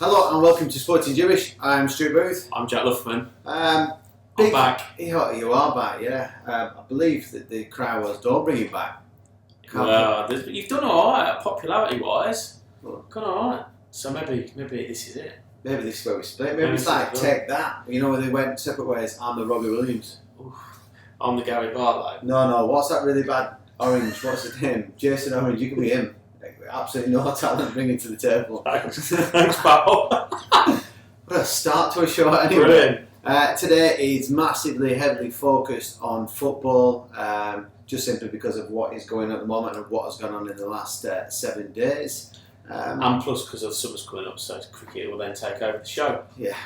Hello and welcome to Sporting Jibberish. I'm Stu Booth. I'm Jack Luffman. I'm back. You are back, yeah. I believe that the cry was, don't bring him back. You've done alright, popularity-wise. Well, Gone alright. So maybe this is it. Maybe this is where we split. Maybe it's like, take that. You know, when they went separate ways, I'm the Robbie Williams. Oof. I'm the Gary Barlow. No, what's that really bad orange? What's his name? Jason Orange, you can be him. Absolutely no talent bringing to the table. Thanks, pal. What a start to a show anyway. Brilliant. Today is massively, heavily focused on football, just simply because of what is going on at the moment and what has gone on in the last 7 days. And plus because of summer's coming up, so cricket will then take over the show. Yeah,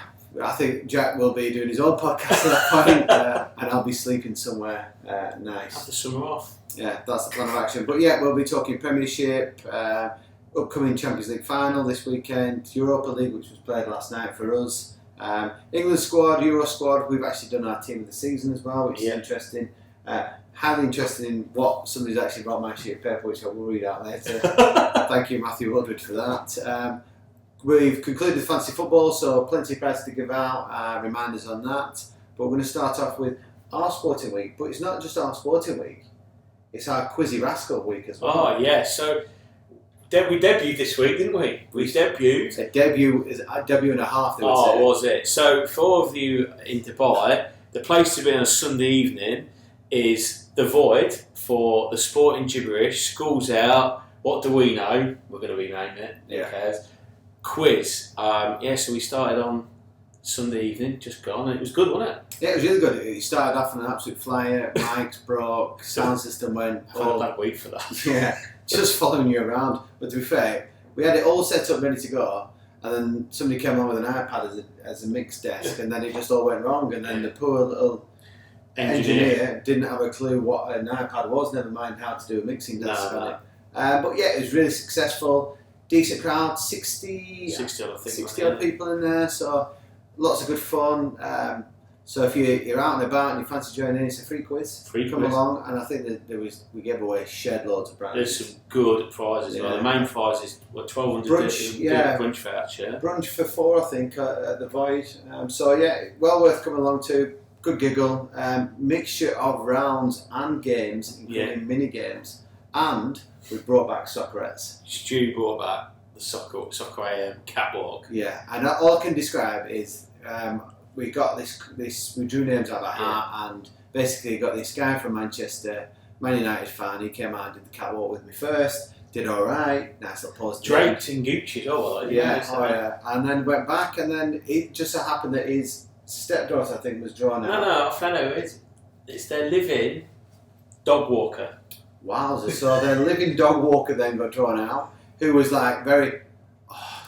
I think Jack will be doing his own podcast at that point, and I'll be sleeping somewhere nice. Have the summer off. Yeah, that's the plan of action. But yeah, we'll be talking Premiership, upcoming Champions League final this weekend, Europa League, which was played last night for us. England squad, Euro squad, we've actually done our team of the season as well, which is interesting. Highly interested in what somebody's actually brought my sheet of paper, which I will read out later. Thank you, Matthew Woodward, for that. We've concluded fantasy football, so plenty of prizes to give out, reminders on that. But we're going to start off with our sporting week. But it's not just our sporting week, it's our Quizzy Rascal week as well. Oh, yeah, so we debuted this week, didn't we? We debuted. A debut is a debut and a half, they would say. Oh, was it? So, for all of you in Dubai, the place to be on a Sunday evening is the Void for the Sporting Jibberish. School's out. What do we know? We're going to rename it. Who cares? Quiz. So we started on Sunday evening, just gone, and it was good, wasn't it? Yeah, it was really good. It started off on an absolute flyer. Mics broke, sound system went. I had a bad week for that. Yeah, just following you around. But to be fair, we had it all set up, ready to go, and then somebody came on with an iPad as a mix desk, and then it just all went wrong. And then the poor little engineer didn't have a clue what an iPad was, never mind how to do a mixing desk on it. But yeah, it was really successful. Decent crowd, 60 odd people in there, so lots of good fun. So if you're out and about and you fancy joining in, it's a free quiz. Come along, and I think that we gave away shed loads of prizes. There's some good prizes. Yeah. Well, the main prize is $1,200 brunch voucher. Brunch for 4, I think, at the Void. So yeah, well worth coming along to. Good giggle. Mixture of rounds and games, including mini games, and we brought back Soccerettes. Stu brought back the Soccer AM catwalk. Yeah, and all I can describe is we got this. We drew names out of the hat, and basically got this guy from Manchester, Man United fan. He came out and did the catwalk with me first. Did all right. Nice little pose. Draped in Gucci, yeah. And then went back, and then it just so happened that his stepdaughter, I think, was drawn out. No, fellow, it's their living dog walker. Wowza. So their living dog walker then got drawn out, who was like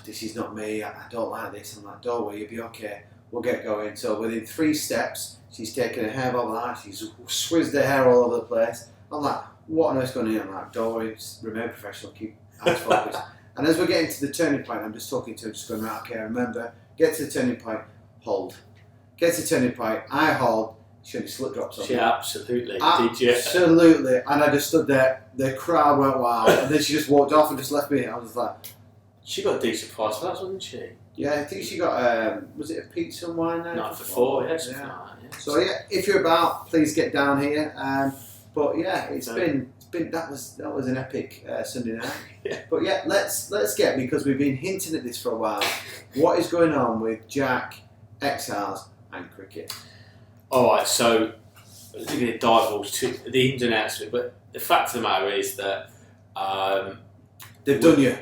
this is not me, I don't like this. I'm like, don't worry, you'll be okay, we'll get going. So within 3 steps, she's taken her hairball out, she's swizzed her hair all over the place. I'm like, what on earth's going on? I'm like, don't worry, remain professional, keep eyes focused. And as we're getting to the turning point, I'm just talking to her, just going, right, okay, remember, get to the turning point, hold. Get to the turning point, I hold. She only slip drops on. She absolutely did, you? Absolutely. And I just stood there, the crowd went wild, and then she just walked off and just left me. I was like... She got a decent price for that, wasn't she? Yeah, I think she got, was it a pizza and wine there? No, for 4, yeah. So yeah, if you're about, please get down here. But yeah, that was an epic Sunday night. Yeah. But yeah, let's get, because we've been hinting at this for a while, what is going on with Jack, Exiles and cricket. Alright, so we're going to divulge to the ins and outs of it, but the fact of the matter is that they've done you.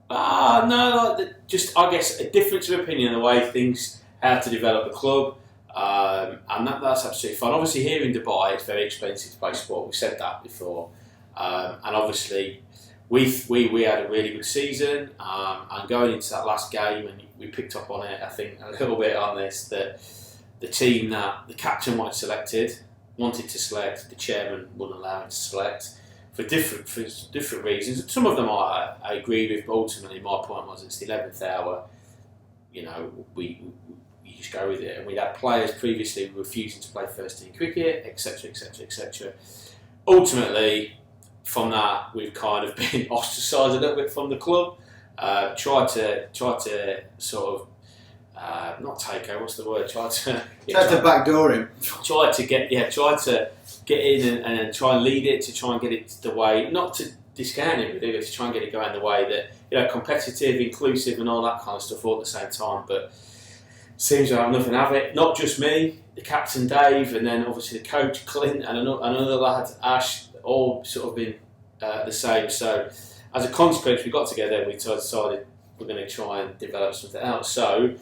No, just I guess a difference of opinion in the way things how to develop a club, and that's absolutely fine. Obviously, here in Dubai, it's very expensive to play sport. We said that before, and obviously, we had a really good season, and going into that last game, and we picked up on it. I think a little bit on this that the team that the captain wanted to select, the chairman wouldn't allow him to select. For different reasons. Some of them I agree with, but ultimately my point was it's the 11th hour. You know, we just go with it. And we'd had players previously refusing to play first team cricket, etc., etc., etc. Ultimately, from that, we've kind of been ostracised a little bit from the club. Try to sort of not take over. What's the word? Try to backdoor him. Try to get in and try and lead it, to try and get it the way, not to discount it, but to try and get it going the way that competitive, inclusive, and all that kind of stuff all at the same time. But seems to have nothing of it. Not just me, the captain Dave, and then obviously the coach Clint and another lad Ash, all sort of been the same. So as a consequence, we got together and we decided we're going to try and develop something else. So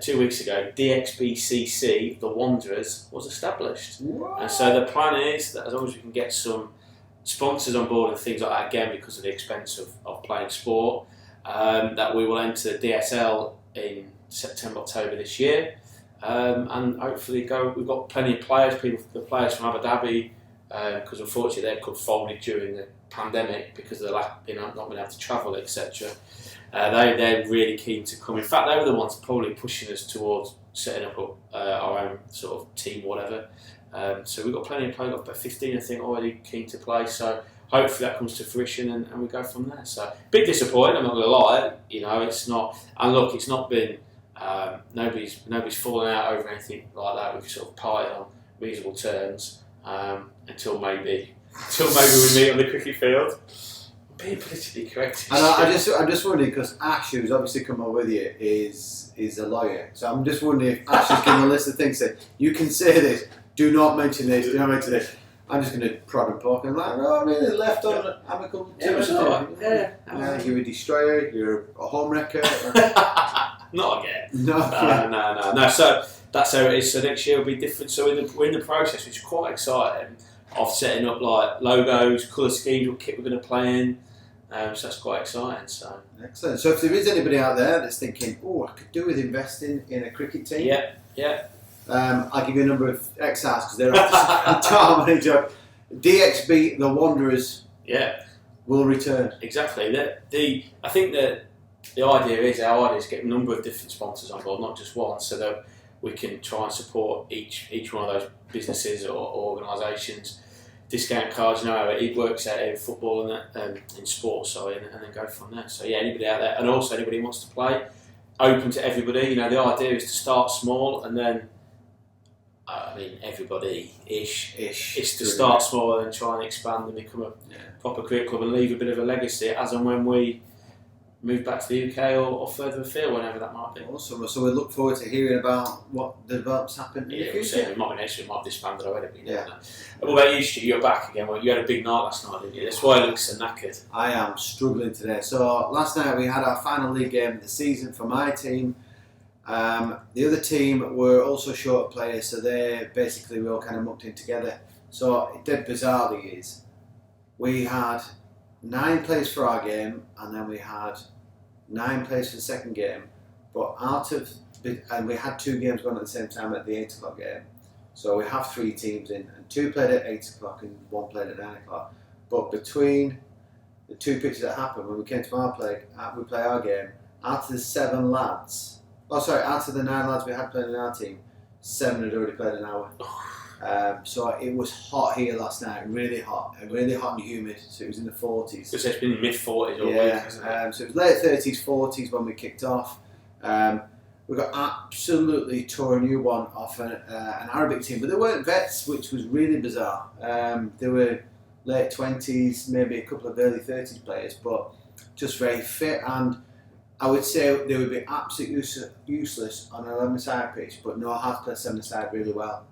2 weeks ago, DXBCC, the Wanderers, was established. What? And so the plan is that as long as we can get some sponsors on board and things like that, again because of the expense of playing sport, that we will enter DSL in September, October this year, and hopefully go. We've got plenty of players, the players from Abu Dhabi, because unfortunately their club folded during the pandemic because of the not being able to travel, etc. They're really keen to come. In fact, they were the ones probably pushing us towards setting up our own sort of team, whatever. So we've got plenty of players, got about 15 I think already keen to play. So hopefully that comes to fruition and we go from there. So big disappointment, I'm not going to lie. It's not. And look, it's not been. Nobody's fallen out over anything like that. We've sort of parted on reasonable terms until maybe we meet on the cricket field. Being politically correct. And I'm just wondering, because Ash, who's obviously come on with you, is a lawyer. So I'm just wondering if Ash has given a list of things that you can say this, do not mention this, do not mention this. I'm just going to prod and poke and really left on amicable terms. Yeah, you're a destroyer, you're a home wrecker. Not again. No. So that's how it is. So next year will be different. So we're in the process, which is quite exciting, of setting up like logos, colour schemes, what kit we're going to play in. So that's quite exciting. So excellent. So if there is anybody out there that's thinking, I could do with investing in a cricket team. Yeah. I'll give you a number of XRs because they're off the manager. DXB, the Wanderers. Yeah. Will return. Exactly. I think that our idea is get a number of different sponsors on board, not just one, so that we can try and support each one of those businesses or organisations. Discount cards, how it works out in football and in sport, and then go from there. So anybody out there, and also anybody who wants to play, open to everybody. The idea is to start small and then, everybody-ish is to start small and try and expand and become a proper cricket club and leave a bit of a legacy as and when we move back to the UK or further afield, whenever that might be. Awesome. So we look forward to hearing about what the developments happen in the future. It might be next year, it might have disbanded already. What about you, Stu? You're back again. Well, you had a big night last night, didn't you? That's why it looks so knackered. I am struggling today. So last night we had our final league game of the season for my team. The other team were also short of players, so we all kind of mucked in together. So dead bizarrely is, we had 9 players for our game, and then we had 9 players for the second game. But and we had 2 games going at the same time at the 8 o'clock game. So we have 3 teams in, and 2 played at 8 o'clock and 1 played at 9 o'clock. But between the 2 pitches that happened, when we came to we play our game, out of the 9 lads we had playing in our team, 7 had already played an hour. So it was hot here last night, really hot and humid. So it was in the 40s. Because it's been mid-40s all week, hasn't it? So it was late 30s, 40s when we kicked off. We got absolutely tore a new one off an Arabic team, but they weren't vets, which was really bizarre. They were late 20s, maybe a couple of early 30s players, but just very fit, and I would say they would be absolutely useless on an 11-side pitch, but know how to play 7-side really well.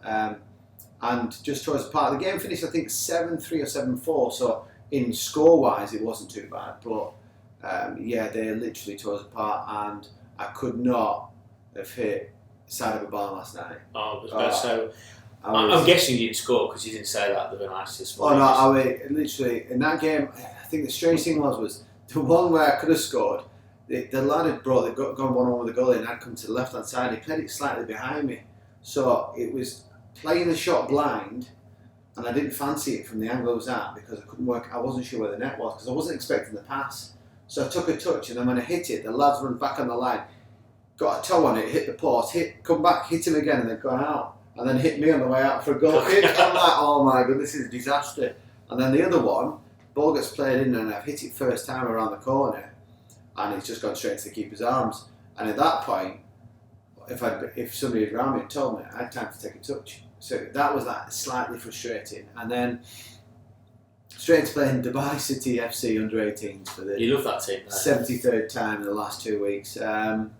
And just towards the part of the game finished, I think 7-3 or 7-4. So in score-wise, it wasn't too bad. But they literally tore us apart, and I could not have hit the side of a bar last night. I'm guessing you didn't score because you didn't say that the nicest one. Oh no, I mean, literally in that game. I think the strange thing was the one where I could have scored. The lad had gone 1-on with the goalie, and I'd come to the left hand side. He played it slightly behind me, so it was playing the shot blind, and I didn't fancy it from the angle I was at because I couldn't work. I wasn't sure where the net was because I wasn't expecting the pass. So I took a touch, and then when I hit it, the lads run back on the line, got a toe on it, hit the post, come back, hit him again, and then gone out, and then hit me on the way out for a goal kick. I'm like, oh my god, this is a disaster. And then the other one, ball gets played in, and I've hit it first time around the corner, and it's just gone straight to the keeper's arms. And at that point, if somebody had around me and told me, I had time to take a touch. So that was like slightly frustrating. And then straight into playing Dubai City FC under 18s for the You love that team, 73rd time in the last 2 weeks. And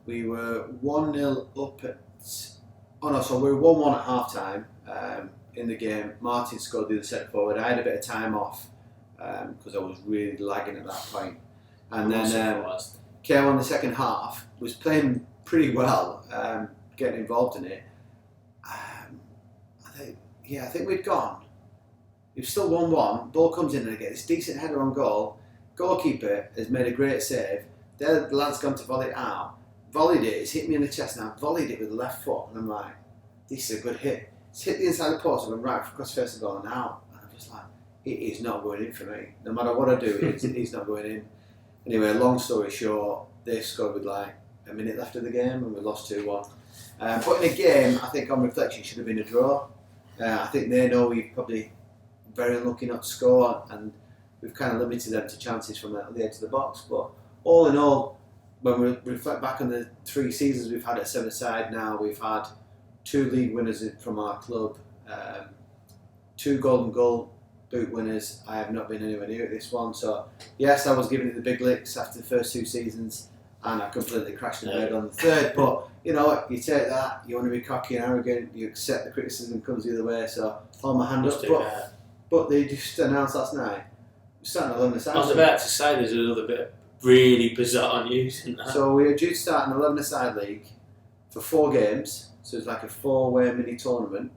we were 1-0 up at... Oh no, so we were 1-1 at half time in the game. Martin scored the other set forward. I had a bit of time off because I was really lagging at that point. And then came on the second half, was playing pretty well, getting involved in it. I think we'd gone. It was still 1-1. Ball comes in and I get this decent header on goal. Goalkeeper has made a great save. The lad's gone to volley it out. Volleyed it. It's hit me in the chest and I volleyed it with the left foot. And I'm like, this is a good hit. It's hit the inside of the post and went right across first and goal and out. And I'm just like, it is not going in for me. No matter what I do, it's not going in. Anyway, long story short, they scored with like a minute left of the game and we lost 2-1. But in a game, I think on reflection, should have been a draw. I think they know we've probably very unlucky not to score and we've kind of limited them to chances from the edge of the box. But all in all, when we reflect back on the 3 seasons we've had at seven-side now, we've had 2 league winners from our club, 2 golden goal boot winners. I have not been anywhere near this one. So yes, I was giving it the big licks after the first 2 seasons and I completely crashed in bed on the third. But you know what, you take that, you want to be cocky and arrogant, you accept the criticism comes the other way, so hold my hand up. But they just announced last night, we're starting 11-a-side. I was about to say there's another bit of really bizarre news in that. So we are due to start an 11-a-side league for 4 games, so it's like a 4-way mini tournament.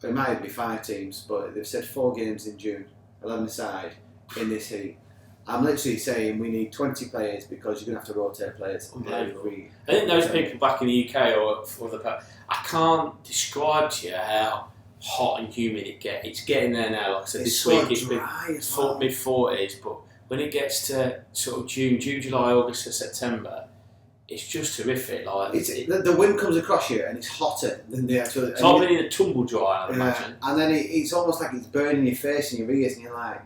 It might be 5 teams, but they've said 4 games in June, 11-a-side in this heat. I'm literally saying we need 20 players because you're going to have to rotate players. I think those people back in the UK or I can't describe to you how hot and humid it gets. It's getting there now. Like I said, this week it's been mid-40s, but when it gets to sort of June, July, August, or September, it's just horrific. Like the wind comes across you and it's hotter than the actual. It's like being in a tumble dry, I imagine. And then it's almost like it's burning your face and your ears, and you're like,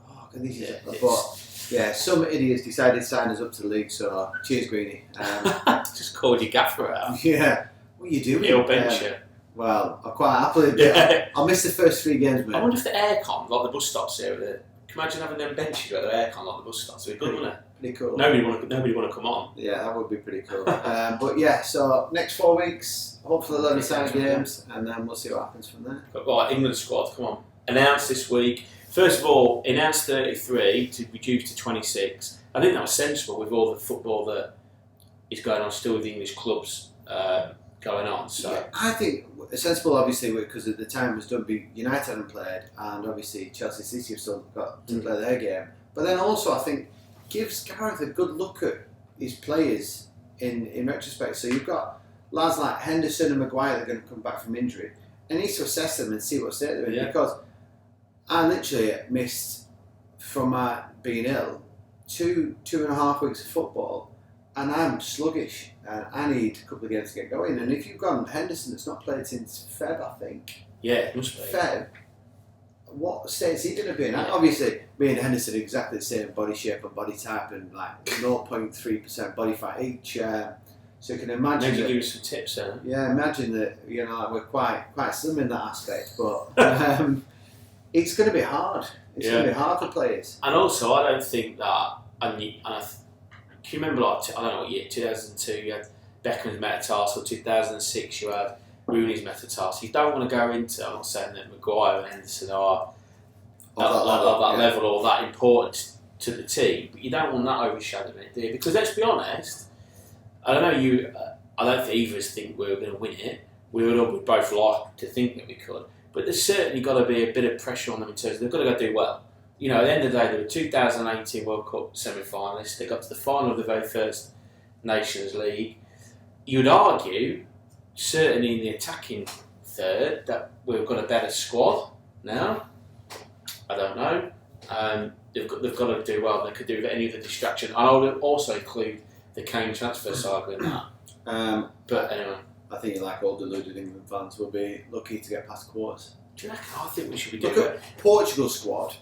oh, this is. But yeah, some idiots decided to sign us up to the league. So cheers, Greenie. Just called your gaffer out. Yeah, what are you doing? He'll bench you. Well, I quite happily. I'll miss the first 3 games, mate. I wonder if the aircon, like the bus stops here, can you imagine having them benches where the aircon like the bus stops? It'd be good, wouldn't it? Pretty cool. Nobody want to come on. Yeah, that would be pretty cool. But yeah, so next 4 weeks, hopefully 11-a-side games, and then we'll see what happens from there. Right, England squad, come on. Announced this week. First of all, announced 33 to reduce to 26. I think that was sensible with all the football that is going on still with the English clubs going on. So yeah, I think sensible, obviously, because at the time was done. United hadn't played, and obviously Chelsea City have still got to play their game. But then also, I think gives Gareth a good look at his players in retrospect. So you've got lads like Henderson and Maguire that are going to come back from injury, and he needs to assess them and see what state they're in. Because I literally missed, from my being ill, 2.5 weeks of football, and I'm sluggish, and I need a couple of games to get going. And if you've got Henderson that's not played since Feb, I think. Yeah, it must be. Feb, what state is he going to be in? Yeah. Obviously, me and Henderson are exactly the same body shape and body type, and like 0.3% body fat each. So you can imagine. Maybe give us some tips then. Yeah, imagine that we're quite slim in that aspect, but it's going to be hard. It's going to be hard for players. And also, I don't think that. Can you remember, like, I don't know what year, 2002, you had Beckham's metatarsal, 2006 you had Rooney's metatarsal. You don't want to go into, I'm not saying that Maguire and Henderson are at that level or that important to the team, but you don't want that overshadowing it, do you? Because let's be honest, I don't think either of us think we were going to win it. We would both like to think that we could, but there's certainly got to be a bit of pressure on them in terms of they've got to go do well. You know, at the end of the day, they were 2018 World Cup semi-finalists. They got to the final of the very first Nations League. You'd argue, certainly in the attacking third, that we've got a better squad now. I don't know. They've got to do well. They could do any other distraction. And I would also include the Kane transfer saga in that. But anyway. I think, like all deluded England fans, will be lucky to get past quarters. Do you reckon? I think we should be doing it. Portugal's squad.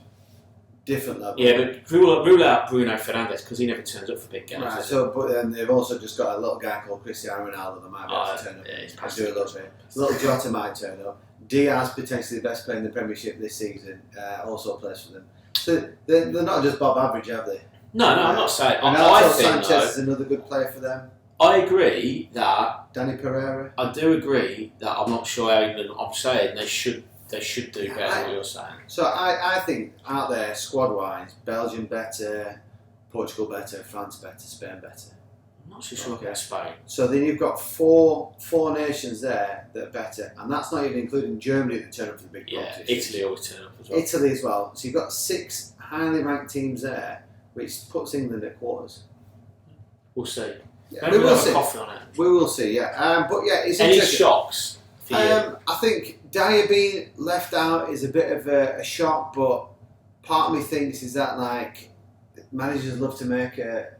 different level. Yeah, but rule out Bruno Fernandes because he never turns up for big games. Right, so but then they've also just got a little guy called Cristiano Ronaldo that might be able to turn up and do a little bit. Little Jota might turn up. Diaz, potentially the best player in the Premiership this season, also plays for them. So they're not just Bob Average, have they? No, I'm not saying. And I also think Sanchez is another good player for them. I agree that Danny Pereira. I do agree that I'm not sure how England. I'm saying they should do better than what you're saying. So I think out there, squad wise, Belgium better, Portugal better, France better, Spain better. I'm not so sure about Spain. So then you've got four nations there that are better, and that's not even including Germany that turn up for the big competitions. Italy always turn up as well. Italy as well. So you've got 6 highly ranked teams there, which puts England at quarters. We'll see. Yeah, we will see. Coffee on it. We will see. Yeah, but yeah, it's any interesting. shocks for you? I think Dyer being left out is a bit of a shock, but part of me thinks is that like managers love to make a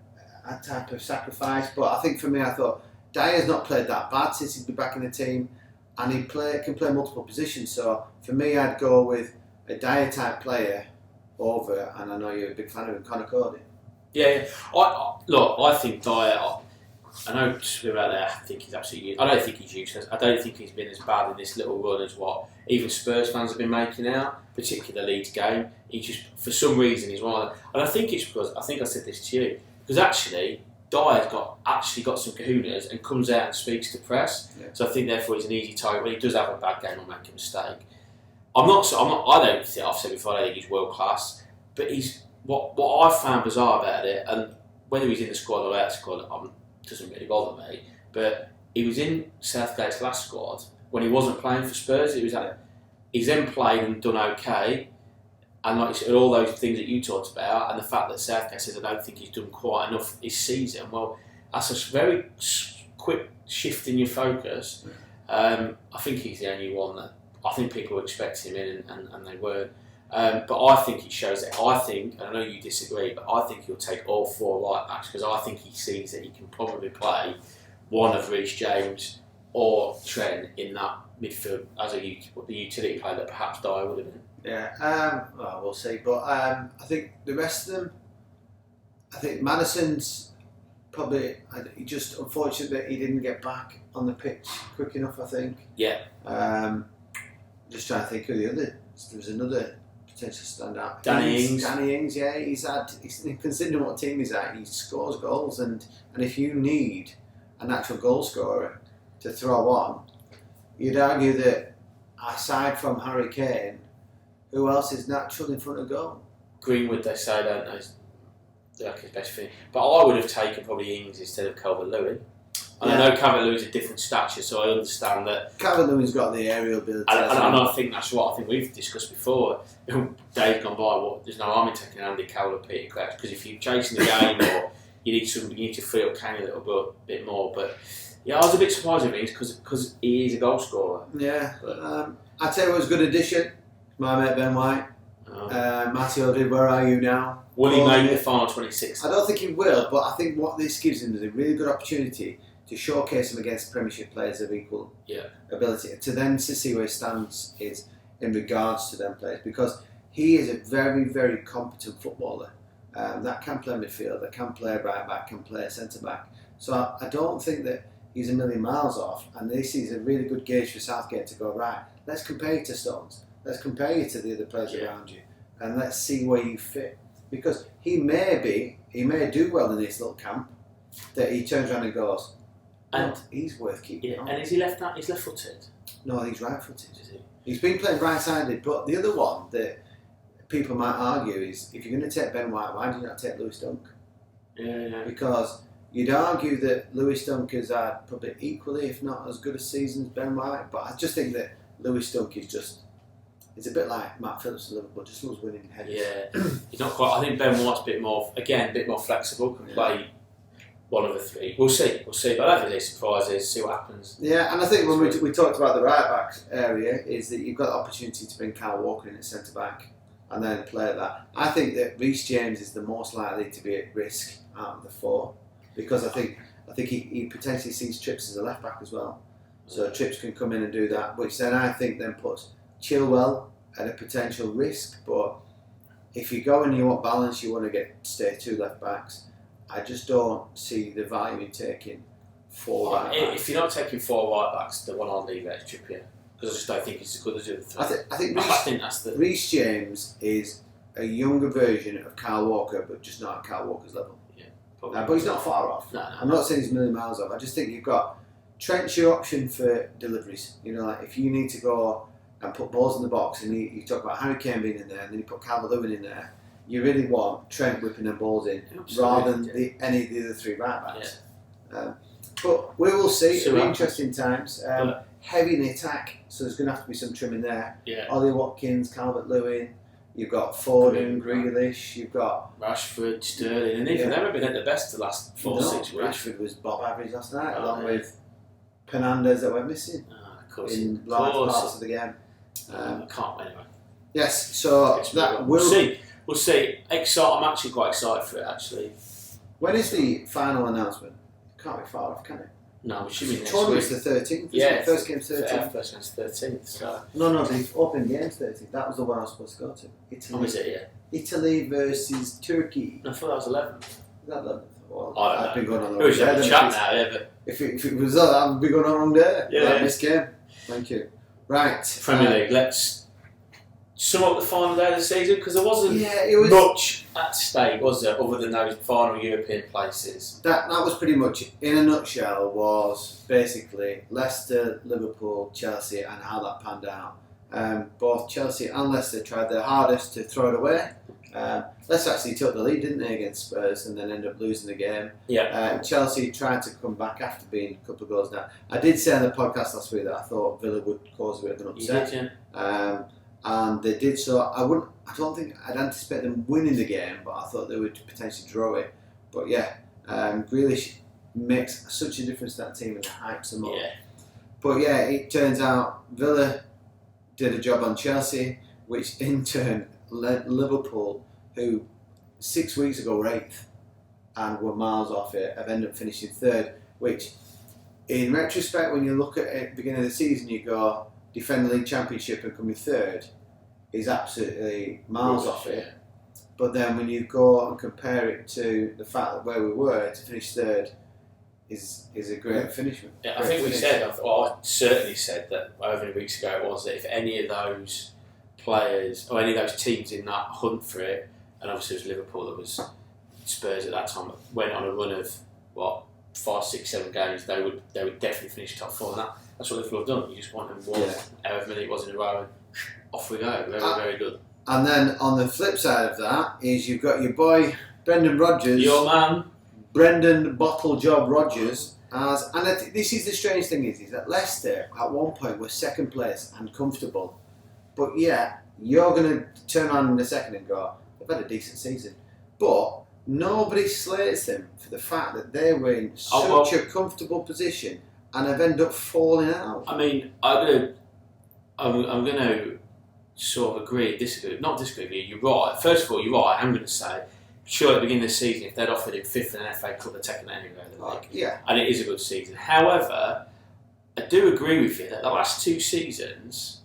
type of sacrifice. But I think for me, I thought Dyer's not played that bad since he's been back in the team, and he can play multiple positions. So for me, I'd go with a Dyer type player over, and I know you're a big fan of him, Conor Cody. Yeah. I think Dyer. I know about that. I think he's absolutely. I don't think he's useless. I don't think he's been as bad in this little run as what even Spurs fans have been making out, particularly the Leeds game. He just, for some reason, he's one of them. And I think it's because I think I said this to you because actually Dyer's got some kahunas and comes out and speaks to press. Yeah. So I think therefore he's an easy target. When he does have a bad game or make a mistake, I don't think I've said before. I don't think he's world class, but he's what I found bizarre about it, and whether he's in the squad or out of the squad, doesn't really bother me, but he was in Southgate's last squad when he wasn't playing for Spurs. He's then played and done okay, and like you said, all those things that you talked about, and the fact that Southgate says I don't think he's done quite enough this season. Well, that's a very quick shift in your focus. I think he's the only one that I think people were expecting him in, and they weren't. But I think it shows that and I know you disagree, but I think he'll take all 4 right backs because I think he sees that he can probably play one of Reece James or Trent in that midfield as the utility player that perhaps Dyer would have been. Yeah, well, we'll see. But I think the rest of them, I think Maddison's probably just unfortunate that he didn't get back on the pitch quick enough, I think. Yeah. Just trying to think who there was another potential standout. Danny Ings, yeah, he's considering what team he's at, he scores goals, and if you need a natural goal scorer to throw on, you'd argue that aside from Harry Kane, who else is natural in front of goal? Greenwood, they say, don't they? They're like his best thing. But I would have taken probably Ings instead of Calvert-Lewin. And I know Calvert-Lewin's a different stature, so I understand that. Calvert-Lewin's got the aerial ability. And I think that's what I think we've discussed before. Days gone by, there's no harm in taking Andy Cowell or Peter Crouch because if you're chasing the game or you need to free up Kane a little bit more. But yeah, I was a bit surprised with Ings because he is a goal scorer. Yeah, I tell you what was a good addition. My mate Ben White. Matteo did. Where are you now? Will he make the final 26? I don't think he will, but I think what this gives him is a really good opportunity to showcase him against Premiership players of equal ability, to see where he stands is in regards to them players, because he is a very, very competent footballer that can play midfield, that can play right back, can play centre back. So I don't think that he's a million miles off, and this is a really good gauge for Southgate to go, right, let's compare you to Stones, let's compare you to the other players around you, and let's see where you fit. Because he may do well in this little camp, that he turns around and goes, and he's worth keeping on. And is he he's left-footed? No, he's right-footed. Is he? He's been playing right-sided, but the other one that people might argue is, if you're going to take Ben White, why do you not take Lewis Dunk? Yeah. Because you'd argue that Lewis Dunk has had probably equally, if not as good a season as Ben White, but I just think that Lewis Dunk is just, it's a bit like Matt Phillips at Liverpool, just loves winning headers. Yeah, he's not quite. I think Ben White's a bit more flexible, can play one of the 3. We'll see. But I don't think there's surprises. See what happens. Yeah, and I think when we talked about the right back area, is that you've got the opportunity to bring Kyle Walker in at centre back and then play at that. I think that Reece James is the most likely to be at risk out of the 4, because I think he potentially sees Trips as a left back as well. So Trips can come in and do that, which then I think then puts Chilwell at a potential risk. But if you go and you want balance, you want to stay 2 left backs. I just don't see the value in taking 4 right backs. If you're not taking 4 right backs, the one I'll leave out is Trippier, because I just don't think it's as good as the other 3. I think that's the Reece James is a younger version of Kyle Walker, but just not at Kyle Walker's level. Yeah, but he's not far off. No, I'm not saying he's a million miles off. I just think you've got Trent's your option for deliveries. You know, like if you need to go and put balls in the box, and you talk about Harry Kane being in there, and then you put Calvert-Lewin in there, you really want Trent whipping them balls in rather than any of the other 3 right backs. Yeah. But we will see. It'll be interesting times. Heavy in the attack, so there's going to have to be some trimming there. Yeah. Ollie Watkins, Calvert-Lewin. You've got Foden, Grealish. You've got Rashford, Sterling, and even they've been at the best the last 4 or 6 weeks. Rashford was Bob average last night, along with Fernandes that went missing in large parts of the game. Can't anyway. Yes, so we'll see. We'll see. I'm actually quite excited for it. Actually, when is the final announcement? It can't be far off, can it? No, it should be next week. Tournament's the 13th. Yeah, first game's 13th. First game's 13th. So. No, the open game's 13th. That was the one I was supposed to go to. Italy. Oh, is it? Yeah. Italy versus Turkey. I thought that was 11th. Is that 11th? Well, I don't know. I've been going on the wrong day. day. Chat now, yeah, but if it was that, I've been going on the wrong day. Yeah. Missed game. Thank you. Right. Premier League. Let's sum up the final day of the season, because there wasn't much at stake, was there, other than those final European places? That was pretty much, in a nutshell, was basically Leicester, Liverpool, Chelsea, and how that panned out. Both Chelsea and Leicester tried their hardest to throw it away. Leicester actually took the lead, didn't they, against Spurs, and then ended up losing the game. Yeah. Chelsea tried to come back after being a couple of goals down. I did say on the podcast last week that I thought Villa would cause a bit of an upset. You did, yeah. And they did so. I don't think I'd anticipate them winning the game, but I thought they would potentially draw it. But yeah, Grealish makes such a difference to that team and hypes them up. Yeah. But yeah, it turns out Villa did a job on Chelsea, which in turn led Liverpool, who 6 weeks ago were 8th and were miles off it, have ended up finishing 3rd, which in retrospect, when you look at it at the beginning of the season, you go, defend the league championship and coming 3rd is absolutely miles off it. But then when you go and compare it to the fact that where we were to finish 3rd is a great finish. Yeah, I think we said, I certainly said that over many weeks ago it was, that if any of those players or any of those teams in that hunt for it, and obviously it was Liverpool, that was Spurs at that time, went on a run of 5, 6, 7 games, they would definitely finish top 4. And that's what Liverpool have done. You just want them one, however many it was in a row, and off we go. Very good. And then on the flip side of that is you've got your boy Brendan Rodgers, your man, Brendan Bottle Job Rodgers. And this is the strange thing is that Leicester at one point were 2nd place and comfortable, but yeah, you're going to turn around in a second and go, they've had a decent season, but nobody slates them for the fact that they were in such a comfortable position and have ended up falling out. I mean, I'm going to sort of disagree with you. You're right. First of all, you're right. I'm going to say, sure, at the beginning of the season, if they'd offered him 5th in an FA Cup, they're taking that anyway. Yeah. And it is a good season. However, I do agree with you that the last 2 seasons,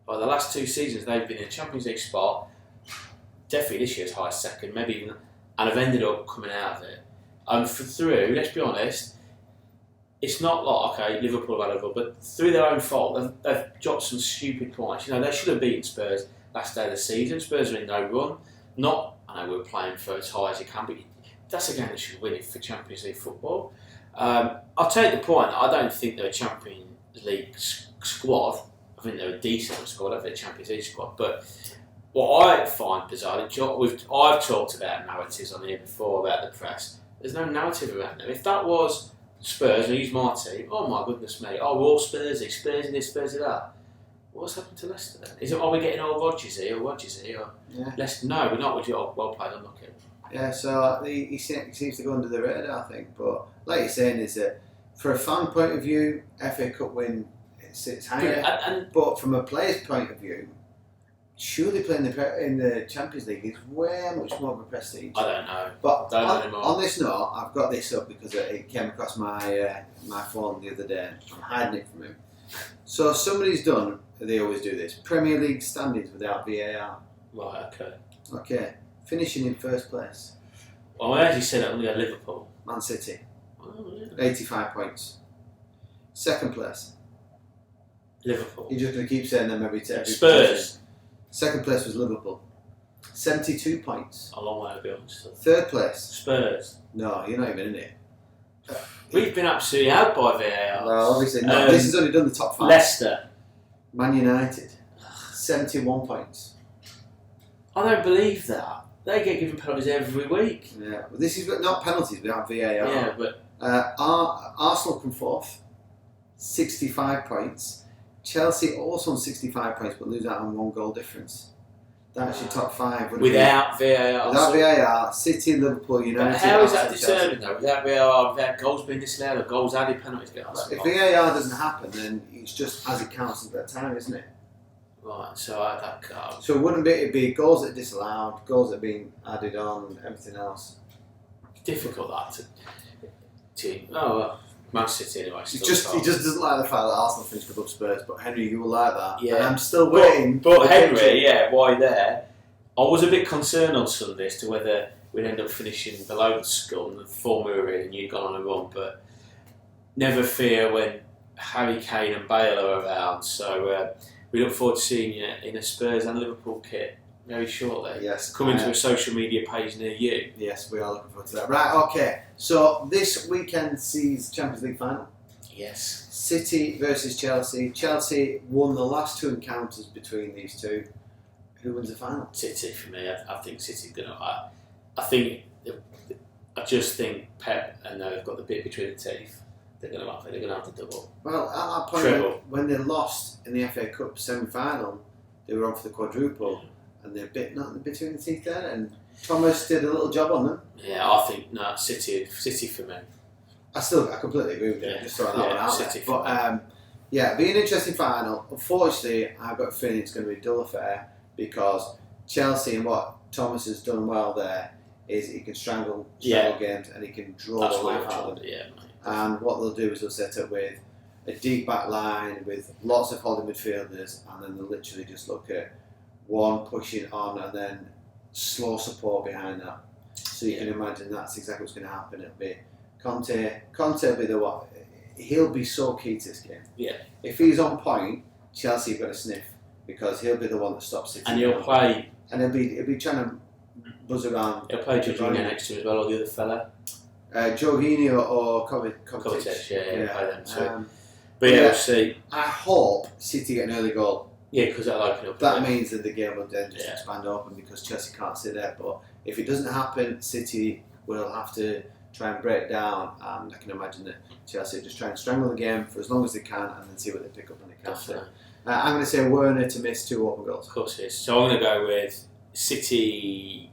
they've been in a Champions League spot, definitely this year's highest 2nd, maybe even, and have ended up coming out of it. And through, let's be honest, it's not like, okay, Liverpool have had a, but through their own fault, they've dropped some stupid points. You know, they should have beaten Spurs last day of the season. Spurs are in no run. I know we're playing for as high as you can, but that's a game they should win it for Champions League football. I'll take the point that I don't think they're a Champions League squad. I think they're a decent squad. I think they're a Champions League squad. But what I find bizarre, I've talked about narratives on here before about the press. There's no narrative around them. If that was Spurs, and use my team, oh my goodness me, we're all Spursy, Spurs in this, Spurs in that. What's happened to Leicester then? Are we getting old Rodgers here? Yeah. Leicester? No, we're not. We're well played, unlucky. Yeah, so he seems to go under the radar, I think. But like you're saying, is that for a fan point of view, FA Cup win sits higher. But from a player's point of view, surely playing in the Champions League is way much more of a prestige. I don't know. But on this note, I've got this up because it came across my phone the other day. I'm hiding it from him. So somebody's done, they always do this, Premier League standings without VAR. Right, okay. Okay, finishing in first place. Well, I actually said I'm going to go Liverpool. Man City, Oh, yeah. 85 points. Second place. Liverpool. You're just going to keep saying them every time. Spurs. Second place was Liverpool, 72 points. A long way to be honest. Third place. Spurs. No, you're not even in it. We've been absolutely out by VAR. Well, obviously not. This has only done the top 5. Leicester. Man United, 71 points. I don't believe that. They get given penalties every week. Yeah, but this is not penalties. We have VAR. Yeah, but Arsenal come fourth, 65 points. Chelsea also on 65 points, but lose out on 1 goal difference. That's your top 5. without VAR. Without VAR, City, Liverpool, United. But how is that Arsenal, determined though? Without VAR, without goals being disallowed or goals added, penalties get asked. If VAR doesn't happen, then it's just as it counts at that time, isn't it? Right, so that card. So it'd be goals that are disallowed, goals that are being added on, everything else. Difficult that to oh well, Man City anyway. He just doesn't like the fact that Arsenal finished above Spurs, but Henry, you will like that. Yeah. And I'm still waiting. But Henry, yeah, why there? I was a bit concerned on Sunday as to whether we'd end up finishing below the scum, the form we were in, and you'd gone on a run. But never fear when Harry Kane and Bale are around. So we look forward to seeing you in a Spurs and Liverpool kit very shortly. Yes. Coming to a social media page near you. Yes, we are looking forward to that. Right, okay. So this weekend sees Champions League final. Yes. City versus Chelsea. Chelsea won the last 2 encounters between these two. Who wins the final? City for me. I think City's gonna. I just think Pep and they've got the bit between the teeth. They're gonna have the double. Well, at that point when they lost in the FA Cup semi-final, they were on for the quadruple, and they're nothing between the teeth there. And Thomas did a little job on them. Yeah, I think City for me. I completely agree with you. Yeah. Just throwing that one out City there. But yeah, it'll be an interesting final. Unfortunately, I've got a feeling it's going to be a dull affair because Chelsea and what Thomas has done well there is he can strangle games and he can draw the life out of them. Yeah. And what they'll do is they'll set up with a deep back line with lots of holding midfielders, and then they'll literally just look at one pushing on and then slow support behind that. So you can imagine that's exactly what's going to happen. It'll be Conte will be the one. He'll be so key to this game. Yeah. If he's on point, Chelsea have got a sniff because he'll be the one that stops City. And he'll play. And he'll be trying to buzz around. He'll play Jorginho next to him as well, or the other fella. Jorginho or Kovacic. Kovacic, yeah, play them too. But we'll see. I hope City get an early goal. Yeah, because that'll open up. That means that the game will then just expand open because Chelsea can't sit there. But if it doesn't happen, City will have to try and break down, and I can imagine that Chelsea will just try and strangle the game for as long as they can and then see what they pick up on the counter. I'm going to say Werner to miss 2 open goals. Of course it is. So I'm going to go with City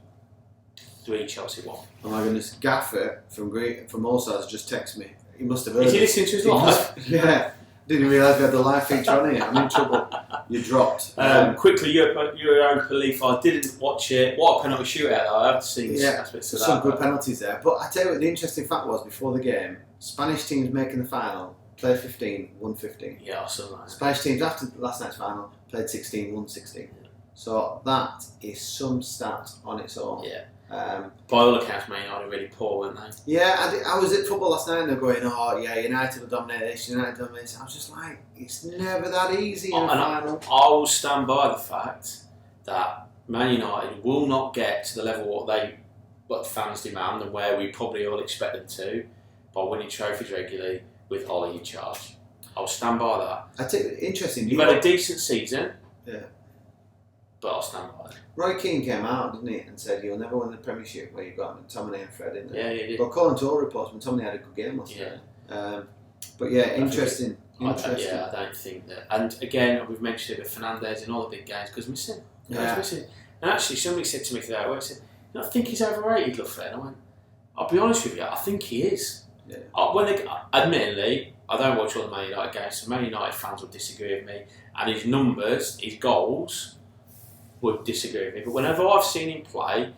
3, Chelsea 1. Oh my goodness, Gaffer from Allstars has just texted me. He must have heard. Is he listening to his live? Yeah. Didn't realise we had the live feature on here. I'm in trouble. You dropped. Quickly, Europa League. I didn't watch it. What a penalty shootout! I have seen aspects of that. Some good penalties there. But I tell you what, the interesting fact was before the game, Spanish teams making the final played 15, won 15. Yeah, I saw that. Spanish teams after last night's final played 16, won 16. Yeah. So that is some stat on its own. Yeah. By all accounts, Man United are really poor, weren't they? Yeah, I was at football last night and they're going, oh yeah, United will dominate this, United will dominate this. I was just like, it's never that easy in a final. I will stand by the fact that Man United will not get to the level what fans demand and where we probably all expect them to by winning trophies regularly with Ollie in charge. I'll stand by that. I think interesting. You've had a decent season. Yeah. But I'll stand by it. Roy Keane came out, didn't he, and said you'll never win the Premiership where you've got McTominay and Fred in there. Yeah, he did. But according to all reports, McTominay had a good game last night. But yeah, interesting. I don't think that. And again, we've mentioned it with Fernandez and all the big games because missing. He's missing. And actually, somebody said to me today, I said, I think he's overrated, Fred. I went, I'll be honest with you, I think he is. Yeah. Admittedly, I don't watch all the Man United games, so Man United fans will disagree with me. And his numbers, his goals, would disagree with me. But whenever I've seen him play,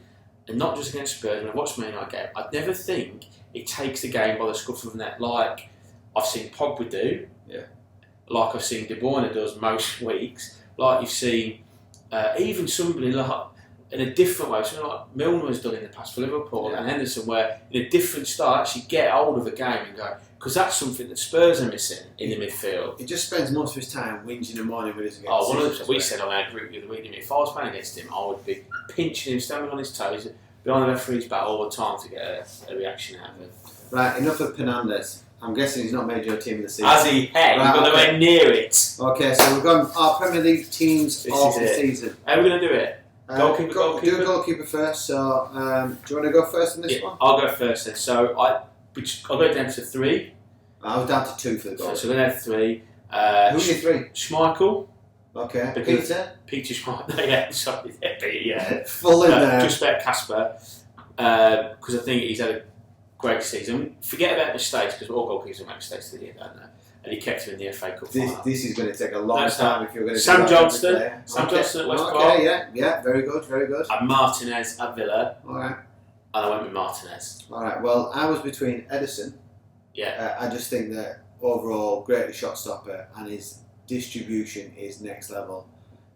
and not just against Spurs, when I've watched Man United game, I'd never think he takes the game by the scruff of the neck like I've seen Pogba do, like I've seen De Bruyne does most weeks, like you've seen even somebody like in a different way, something like Milner has done in the past for Liverpool Yeah. and Henderson, where in a different style, actually get hold of a game and go, because that's something that Spurs are missing in the midfield. He just spends most of his time whinging in the morning when he's Oh, 100%. We said on our group the other week, if I was playing against him, I would be pinching him, standing on his toes, behind the referee's back all the time to get a reaction out of him. Right, enough of Fernandes. I'm guessing he's not made your team of the season. Has he? Hey, Right, we've got nowhere near it. Okay, so we've gone our Premier League teams This of is the it. season. How are we going to do it? Goalkeeper, Do goalkeeper? a goalkeeper first. So, do you want to go first on this one? I'll go first then. So I'll go down to 3. I was down to 2 for the goal. So we're going to have 3. Who are your 3? Schmeichel. Okay, Because- Peter. Peter Schmeichel. Yeah, sorry. Yeah, Peter, yeah. Full in there. Just about Casper. Because I think he's had a great season. Forget about mistakes, because all goalkeepers will make mistakes to the end, don't they? And he kept him in the FA Cup final. This is going to take a long That's time if you're going to Sam do that Johnston. every day. Sam Okay. Johnston at West Brom. Okay, yeah, very good, very good. And Martinez at Villa. Alright, And I went with Martinez. alright. Well, I was between Edison. Yeah. I just think that overall, great shot stopper and his distribution is next level.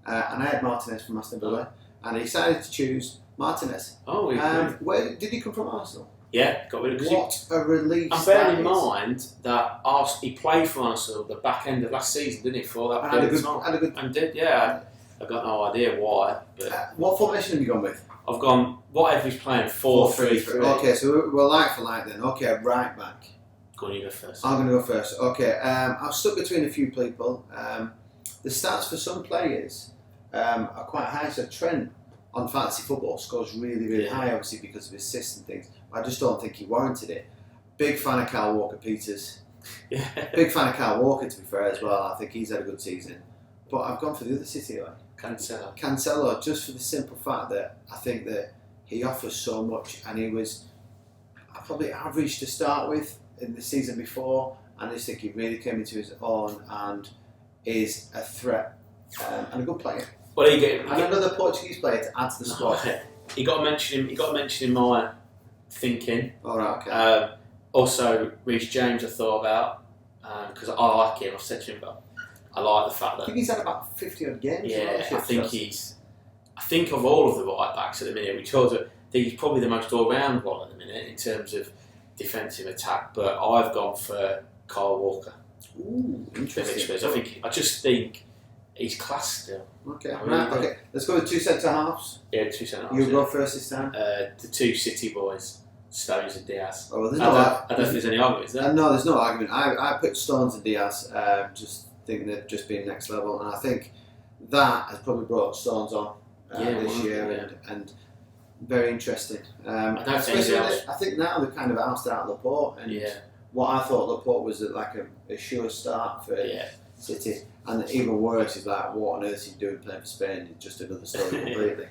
And I had Martinez from Aston Villa, and I decided to choose Martinez. Oh, we Where did he come from, Arsenal? yeah, got rid of What a relief! And bearing in that is. mind that he played for Arsenal the back end of last season, didn't he? For that And had a period good, of time. had a good. And did, yeah. I've got no idea why, but What formation have you gone with? I've gone whatever he's playing 4-3-3. Okay, so we're like for like then. Okay, right back. Go on, you go first. I'm going to go first. Okay, I've stuck between a few people. The stats for some players are quite high. So Trent on fantasy football scores really, really Yeah. high, obviously because of his assists and things. I just don't think he warranted it. Big fan of Kyle Walker-Peters. Yeah. Big fan of Kyle Walker, to be fair, as well. I think he's had a good season. But I've gone for the other City, like Cancelo, just for the simple fact that I think that he offers so much, and he was probably average to start with in the season before, and I just think he really came into his own and is a threat and a good player. Well, you get And another Portuguese player to add to the squad. He got mentioned. He got mentioned in my thinking. All right, okay. Also, Reece James, I thought about because I like him. I've said to him, but I like the fact I that think he's had about 50 odd games. yeah, I think of all of the right backs at the minute, we chose it. I think he's probably the most all-round one at the minute in terms of defensive attack. But I've gone for Kyle Walker. Ooh, interesting. I just think he's class still. Okay, I really right, do. okay. Let's go with 2 centre halves. Yeah, 2 centre halves. You go first this time. The 2 City boys, Stones and Diaz. Oh, well, there's I no don't think there's any argument, is there? No, there's no argument. I put Stones and Diaz. Just think they've just been next level, and I think that has probably brought Stones on this year, and very interesting. I don't think especially else. I think now they've kind of ousted out Laporte, and Yeah, what I thought Laporte was like a sure start for yeah. City, and even worse is like what on earth is he doing playing for Spain? It's just another story completely.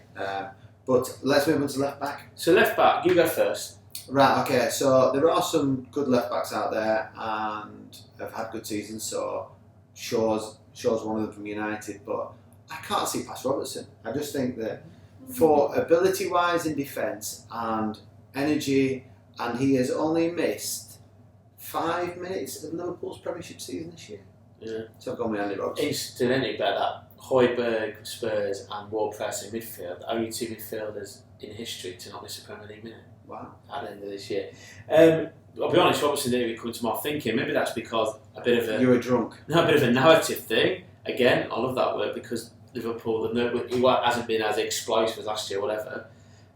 But let's move on to left back. So left back, you go first. Right, okay, so there are some good left backs out there and have had good seasons. So Shaw's one of them from United, but I can't see past Robertson. I just think that for ability wise in defence and energy, and he has only missed 5 minutes of Liverpool's Premiership season this year. Yeah. So I've gone with Andy Robertson. Incidentally, about that, Højbjerg, Spurs, and Ward-Prowse in midfield, the only 2 midfielders in history to not miss a Premier League minute. Wow. At the end of this year. I'll be honest, Robertson didn't even come to my thinking. Maybe that's because a bit of You were drunk. a bit of a narrative thing. Again, I love that word because Liverpool, he hasn't been as explosive as last year, whatever.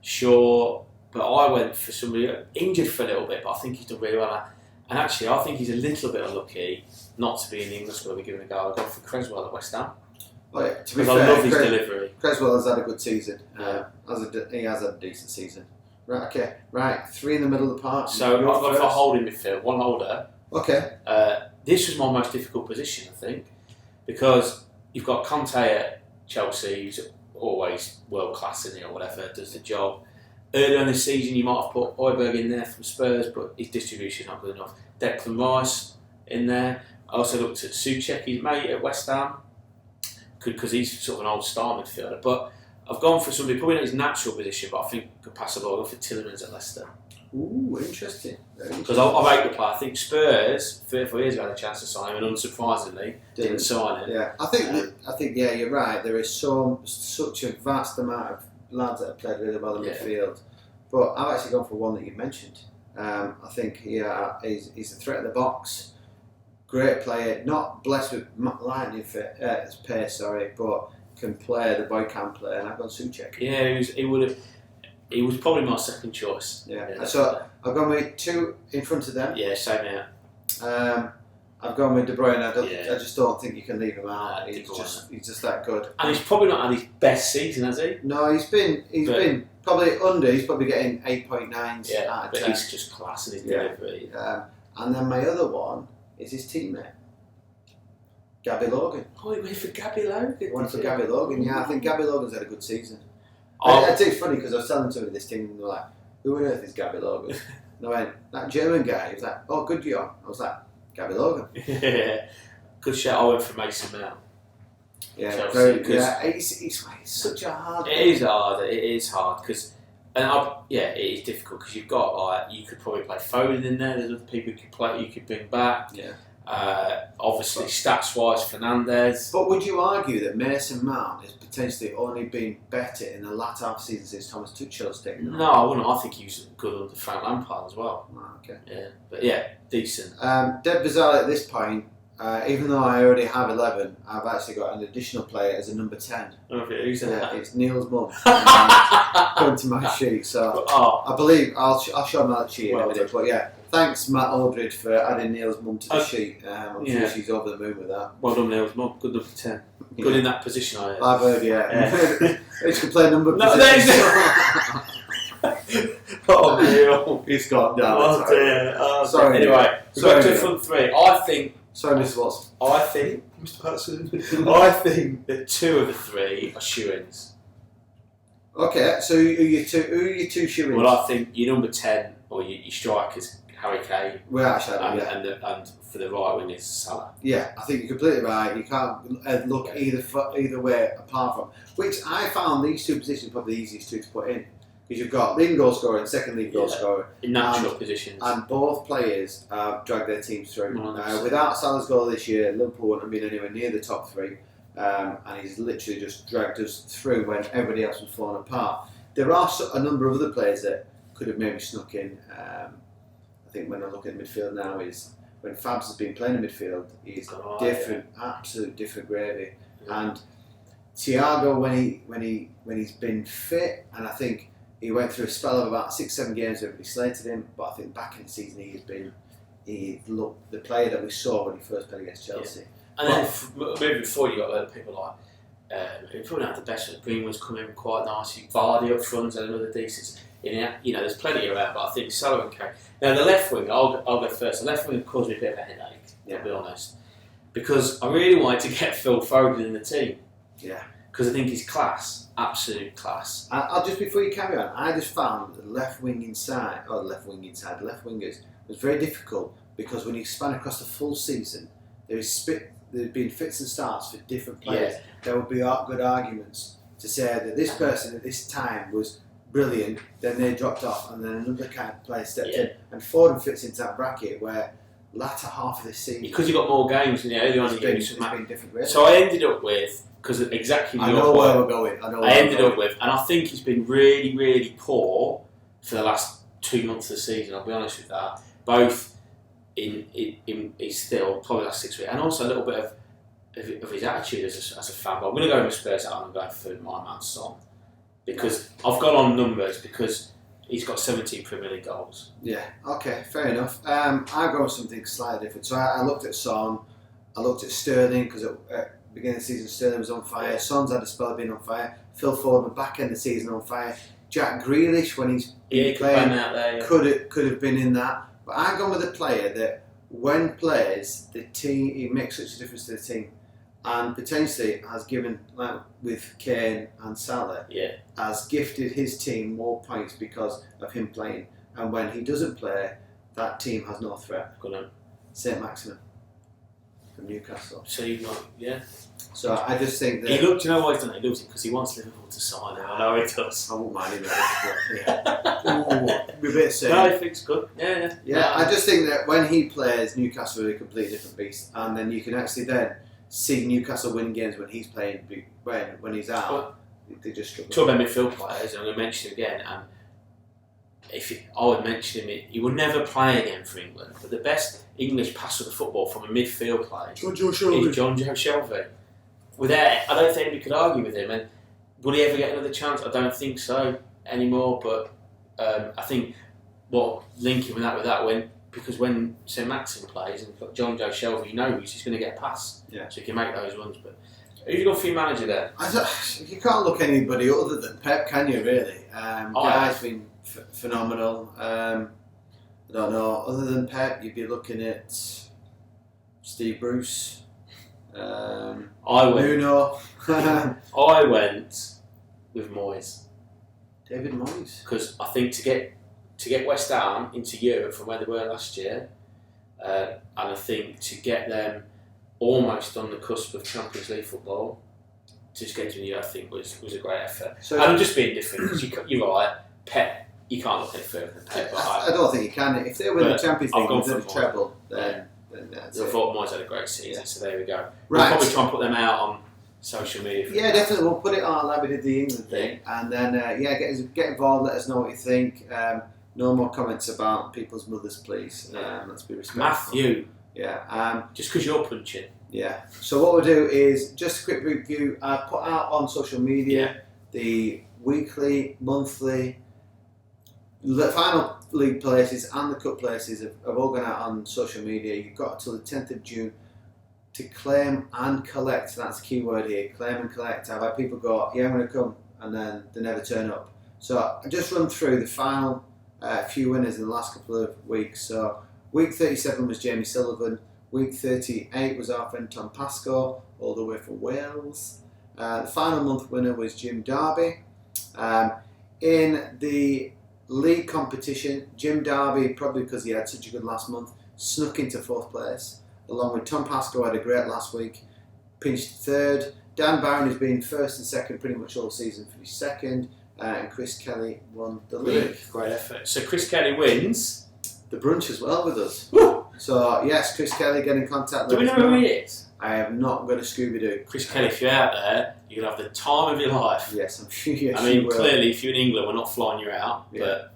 Sure, but I went for somebody injured for a little bit, but I think he's done really well. And actually, I think he's a little bit unlucky not to be in the English squad. We're giving a go. I got for Creswell at West Ham. Oh, yeah, to be Because fair, I love his delivery. Creswell has had a good season. Yeah. He has had a decent season. Right, okay. Right, 3 in the middle of the park. So I've You're gone for first. holding midfield, one holder. Okay. This was my most difficult position, I think, because you've got Conte at Chelsea, who's always world class in it or whatever, does the job. Earlier in the season, you might have put Højbjerg in there from Spurs, but his distribution not good enough. Declan Rice in there. I also looked at Souček, his mate at West Ham, because he's sort of an old star midfielder. But I've gone for somebody probably not his natural position, but I think could pass the ball. I'll go for Tielemans at Leicester. Ooh, interesting. Because I rate the player. I think Spurs, 3 or 4 years ago, had a chance to sign him, and unsurprisingly, didn't sign him. Yeah, I think yeah, you're right. There is such a vast amount of lads that have played really well in midfield. But I've actually gone for one that you mentioned. I think he's a threat in the box. Great player, not blessed with lightning pace, but can play. The boy can play, and I've gone Souček. Yeah, he was probably my second choice. Yeah. So I've gone with 2 in front of them. Yeah, same here. I've gone with De Bruyne. I just don't think you can leave him out. He's just that good. And he's probably not had his best season, has he? No, he's been probably under. He's probably getting 8.9s out of 10. But he's just class in his delivery. And then my other one is his teammate, Gabby Logan. Oh, he went for Gabby Logan. Gabby Logan. Yeah, I think Gabby Logan's had a good season. It's funny because I was telling somebody this team and they were like, "Who on earth is Gabby Logan?" And I went, "That German guy." He was like, "Oh, good job." I was like, "Gabby Logan." Yeah, good shout. I went for Mason Mount. Yeah, he's such a hard. It is hard because, it is difficult because you've got you could probably play Foden in there. There's other people you could bring back. Yeah. Obviously, stats-wise, Fernandez. But would you argue that Mason Mount has potentially only been better in the latter half season since Thomas Tuchel's taken over? No, I wouldn't. I think he was good under Frank Lampard as well. Oh, okay. Yeah, but decent. Dead bizarre at this point. Even though I already have 11, I've actually got an additional player as a number 10. Okay, who's that? It's Neil's mum. Going to my sheet, so I believe I'll show my sheet in a minute. But thanks Matt Aldridge for adding Neil's mum to the sheet. I'm sure she's over the moon with that. Well done, Neil's mum. Good number 10. Good in that position, I heard. I've heard, He can play number position. Oh, Neil. He's gone down. Oh, dear. Sorry. Anyway, we've got to front 3. Sorry, Mr. Watson. Mr. Patterson. I think that 2 of the 3 are shoo-ins. Okay, so who are your two shoo-ins? Well, I think your number 10 or your striker's Harry Kane. Well, actually, and for the right wing is Salah. Yeah, I think you're completely right. You can't look either way apart from which I found these 2 positions probably the easiest 2 to put in. Because you've got leading goal scorer and second leading goal scorer. In natural positions. And both players have dragged their teams through. Without Salah's goal this year, Liverpool wouldn't have been anywhere near the top 3. And he's literally just dragged us through when everybody else was falling apart. There are a number of other players that could have maybe snuck in. I think when I look at midfield now, is when Fabs has been playing in midfield, he's different, absolute different gravy. Yeah. And Thiago, when he's been fit, and I think he went through a spell of about 6-7 games where everybody slated him, but I think back in the season he looked the player that we saw when he first played against Chelsea. Yeah. And then moving forward, you got a lot of people who probably not the best. Greenwood's come in quite nicely. Vardy up front and another decent. There's plenty around, but I think Salah and Kane. Now the left wing, I'll go first. The left wing caused me a bit of a headache. I'll be honest, because I really wanted to get Phil Foden in the team. Yeah. Because I think he's class, absolute class. I'll just before you carry on, I just found the left wingers was very difficult because when you span across the full season, there's been fits and starts for different players. Yeah. There would be good arguments to say that this person at this time was brilliant, then they dropped off, and then another kind of player stepped in, and Foden fits into that bracket where latter half of the season because you got more games, early on in the it's been different. Really. So I ended up with. Because exactly I know where we're going. I ended up with, and I think he's been really, really poor for the last 2 months of the season. I'll be honest with that. Both in he's still probably last 6 weeks, and also a little bit of his attitude as a fan. But I'm going to go with Spurs out and go for my man Son because I've gone on numbers because he's got 17 Premier League goals. Yeah. Okay. Fair enough. I've gone with something slightly different. So I looked at Son. I looked at Sterling because beginning of the season, Sterling was on fire. Son's had a spell of being on fire. Phil Foden, the back end of the season, on fire. Jack Grealish, when he's playing, out there, could have been in that. But I've gone with a player that, when plays, the team, he makes such a difference to the team, and potentially has given, like with Kane and Salah, has gifted his team more points because of him playing. And when he doesn't play, that team has no threat. Good on. Saint Maximin from Newcastle. So you got, So I just think that he looked. You know why he's done it? He loves it because he wants Liverpool to sign him. I know he does. I won't mind him. Be a bit sick. No, he thinks good. Yeah. I just think that when he plays, Newcastle are a completely different beast, and then you can actually then see Newcastle win games when he's playing. When he's out, they just struggle. Talk about midfield players, and I'm going to mention him again. And I would mention him, he will never play again for England. But the best English passer of football from a midfield player is John Joe Shelby. I don't think anybody could argue with him. And would he ever get another chance? I don't think so anymore. But I think linking with that because when St Maxim plays and got John Joe Shelby, he knows he's going to get a pass, so he can make those runs. But who've you got for your manager there? You can't look anybody other than Pep, can you? Really? Guy's been phenomenal. I don't know. Other than Pep, you'd be looking at Steve Bruce, Nuno. I went with Moyes. David Moyes. Because I think to get West Ham into Europe from where they were last year, and I think to get them almost on the cusp of Champions League football, to just get to Europe, I think was a great effort. So, and I'm just being different because you're right, Pep. You can't look any further than Pep. I don't think you can. If they win the Champions League with the treble, then that's I thought Moyes had a great season, so there we go. Right. We'll probably try and put them out on social media. Yeah, definitely. We'll put it on like we did the England thing, and then get involved. Let us know what you think. No more comments about people's mothers, please. Let's be respectful. Matthew. Yeah. Just because you're punching. Yeah. So what we'll do is just a quick review. Put out on social media the weekly, monthly, the final league places and the cup places have all gone out on social media. You've got until the 10th of June to claim and collect. That's the key word here. Claim and collect. I've had people go, I'm going to come, and then they never turn up. So I just run through the final few winners in the last couple of weeks. So week 37 was Jamie Sullivan. Week 38 was our friend Tom Pascoe, all the way from Wales. The final month winner was Jim Darby. In the league competition, Jim Darby, probably because he had such a good last month, snuck into 4th place, along with Tom Pascoe, had a great last week, pinched 3rd. Dan Barron has been 1st and 2nd pretty much all season, finished 2nd, and Chris Kelly won the league. Great effort. So Chris Kelly wins the brunch as well with us. Woo! So yes, Chris Kelly, get in contact. Do we know who he is? I have not got a Scooby-Doo. Chris Kelly, if you're out there, you're going to have the time of your life. Yes, I'm sure. Yes, I mean, clearly, if you're in England, we're not flying you out. Yeah. But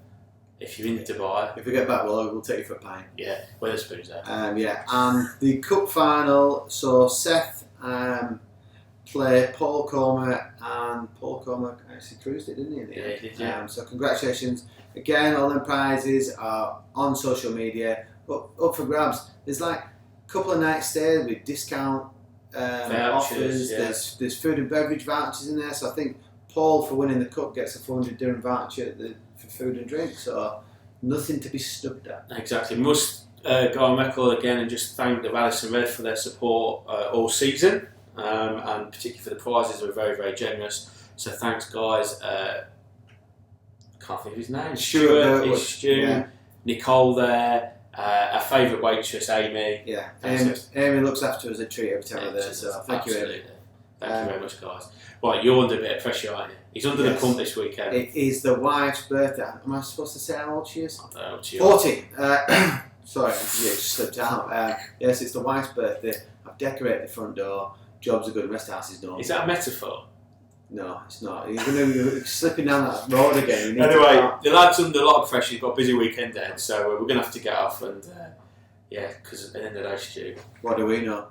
if you're in Dubai... If we get back, we'll take you for a pint. Yeah, Wetherspoon's there. And the cup final, so Seth played Paul Comer, and Paul Comer actually cruised it, didn't he? Yeah, he did, yeah. So congratulations. Again, all them prizes are on social media, up for grabs. There's like a couple of nights stay with discount offers. Yeah. There's food and beverage vouchers in there. So I think Paul, for winning the cup, gets a 400 dirham voucher for food and drink. So nothing to be snubbed at. Exactly. Must go on record again and just thank the Radisson Red for their support all season, and particularly for the prizes. They were very, very generous. So thanks, guys. Can't think of his name. Stu, Nicole there. Our favourite waitress, Amy. Yeah, Amy looks after us a treat every time we're there, so thank you, Amy. Thank you very much, guys. Right, you're under a bit of pressure, aren't you? He's under the pump this weekend. It is the wife's birthday. Am I supposed to say how old she is? I don't know what she 40. Sorry, it just slipped out. Yes, it's the wife's birthday. I've decorated the front door. Jobs are good, the rest of the house is done. Is that a metaphor? No, it's not. You're going to be slipping down that road again. Anyway, the lad's under a lot of pressure. He's got a busy weekend then, so we're going to have to get off and, because at the end of the day, Stu. What do we know?